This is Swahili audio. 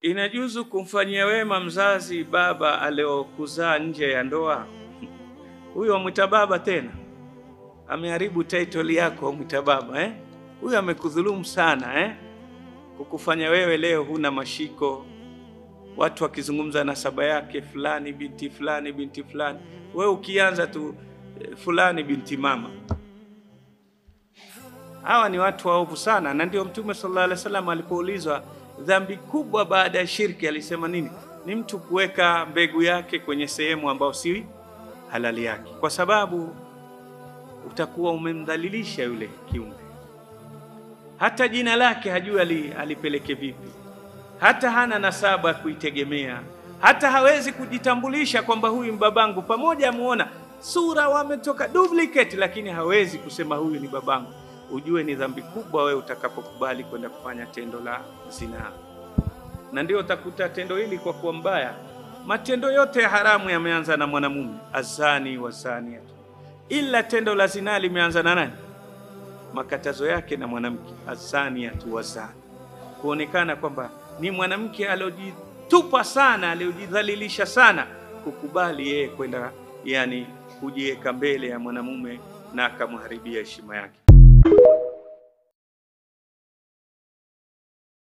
Inajuzu kumfanyia wema mzazi baba aliokuzaa nje ya ndoa? Huyo mwita baba tena? Ameharibu title yako mwita baba Huyo amekudhulumu sana kukufanya wewe leo huna mashiko. Watu wakizungumza nasaba yake, fulani binti fulani binti fulani, wewe ukianza tu fulani binti mama. Hawa ni watu waovu sana, na ndio Mtume sallallahu alaihi wasallam alipoulizwa dhambi kubwa baada ya shirki alisema nini? Ni mtu kuweka mbegu yake kwenye sehemu ambayo si halali yake, kwa sababu utakuwa umemdhalilisha yule kiumbe. Hata jina lake hajui alipeleke vipi, hata hana nasaba kuitegemea, hata hawezi kujitambulisha kwamba huyu mbabangu, pamoja muona sura wametoka duplicate, lakini hawezi kusema huyu ni babangu. Ujue ni dhambi kubwa wewe utakapokubali kwenda kufanya tendo la zina. Na ndio utakuta tendo hili kwa kuwa mbaya. Matendo yote ya haramu yameanza na mwanamume, azani wa zaniyatu, ila tendo la zina limeanza na nani? Makatazo yake na mwanamke, azaniyatu wa zani, kuonekana kwamba ni mwanamke aliojitupa sana, aliojidhalilisha sana, kukubali yeye kwenda kujiweka mbele ya mwanamume na akamharibia heshima yake.